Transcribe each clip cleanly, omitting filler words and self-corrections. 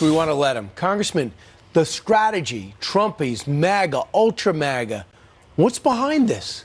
We want to let him. Congressman, the strategy, Trumpies, MAGA, ultra MAGA, what's behind this?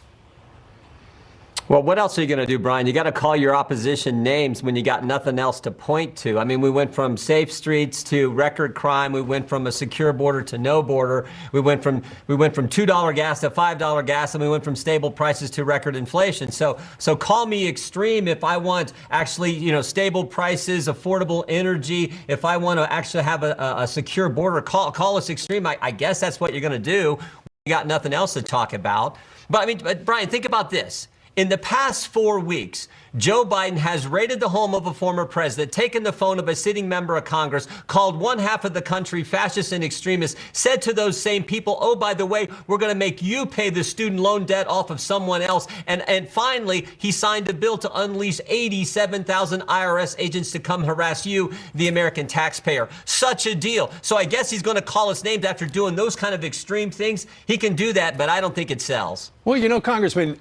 Well, what else are you going to do, Brian? You got to call your opposition names when you got nothing else to point to. I mean, we went from safe streets to record crime. We went from a secure border to no border. We went from $2 gas to $5 gas, and we went from stable prices to record inflation. So call me extreme if I want actually, stable prices, affordable energy. If I want to actually have a secure border, call us extreme. I guess that's what you're going to do. We got nothing else to talk about. But Brian, think about this. In the past 4 weeks, Joe Biden has raided the home of a former president, taken the phone of a sitting member of Congress, called one half of the country fascists and extremists, said to those same people, oh, by the way, we're going to make you pay the student loan debt off of someone else. And finally, he signed a bill to unleash 87,000 IRS agents to come harass you, the American taxpayer. Such a deal. So I guess he's going to call us names after doing those kind of extreme things. He can do that, but I don't think it sells. Well, Congressman,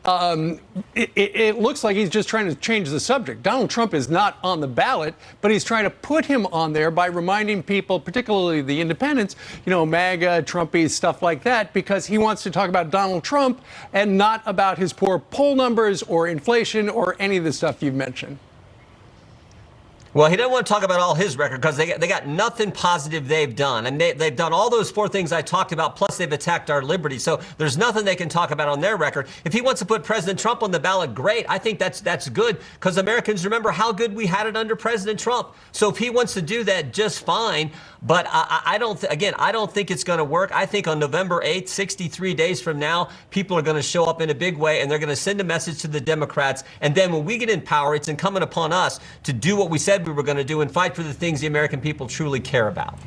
it looks like he's just trying to change the subject. Donald Trump is not on the ballot, but he's trying to put him on there by reminding people, particularly the independents, MAGA, Trumpies, stuff like that, because he wants to talk about Donald Trump and not about his poor poll numbers or inflation or any of the stuff you've mentioned. Well, he doesn't want to talk about all his record because they got nothing positive they've done. And they've done all those 4 things I talked about, plus they've attacked our liberty. So there's nothing they can talk about on their record. If he wants to put President Trump on the ballot, great. I think that's good because Americans remember how good we had it under President Trump. So if he wants to do that, just fine. But I don't think it's going to work. I think on November 8th, 63 days from now, people are going to show up in a big way and they're going to send a message to the Democrats. And then when we get in power, it's incumbent upon us to do what we said we were going to do and fight for the things the American people truly care about.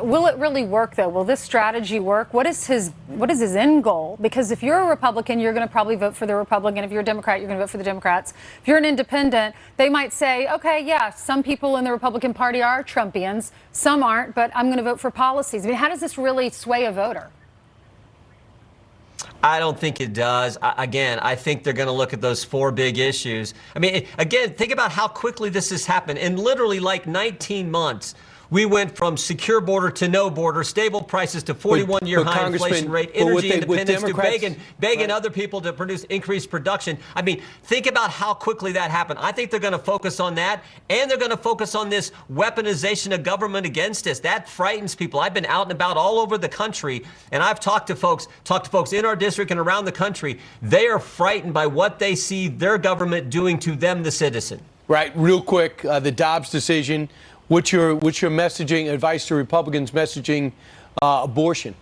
Will it really work, though? Will this strategy work? What is his end goal? Because if you're a Republican, you're going to probably vote for the Republican. If you're a Democrat, you're going to vote for the Democrats. If you're an independent, they might say, okay, yeah, some people in the Republican Party are Trumpians, some aren't, but I'm going to vote for policies. I mean, how does this really sway a voter? I don't think it does. Again, I think they're going to look at those 4 big issues. I mean, again, think about how quickly this has happened. In literally like 19 months, we went from secure border to no border, stable prices to 41-year high inflation rate, energy independence to begging other people to produce increased production. I mean, think about how quickly that happened. I think they're going to focus on that, and they're going to focus on this weaponization of government against us. That frightens people. I've been out and about all over the country, and I've talked to folks in our district and around the country. They are frightened by what they see their government doing to them, the citizen. Right. Real quick, the Dobbs decision. What's your messaging, advice to Republicans messaging abortion?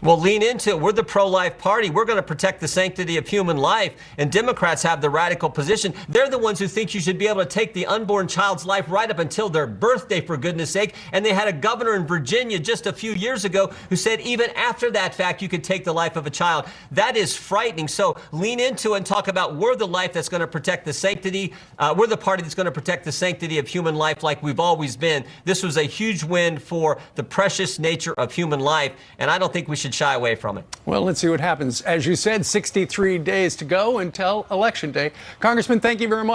Well, lean into it. We're the pro-life party. We're going to protect the sanctity of human life. And Democrats have the radical position. They're the ones who think you should be able to take the unborn child's life right up until their birthday, for goodness sake. And they had a governor in Virginia just a few years ago who said even after that fact, you could take the life of a child. That is frightening. So lean into it and talk about we're the life that's going to protect the sanctity. We're the party that's going to protect the sanctity of human life like we've always been. This was a huge win for the precious nature of human life. And I don't think we should shy away from it. Well, let's see what happens. As you said, 63 days to go until Election Day. Congressman, thank you very much.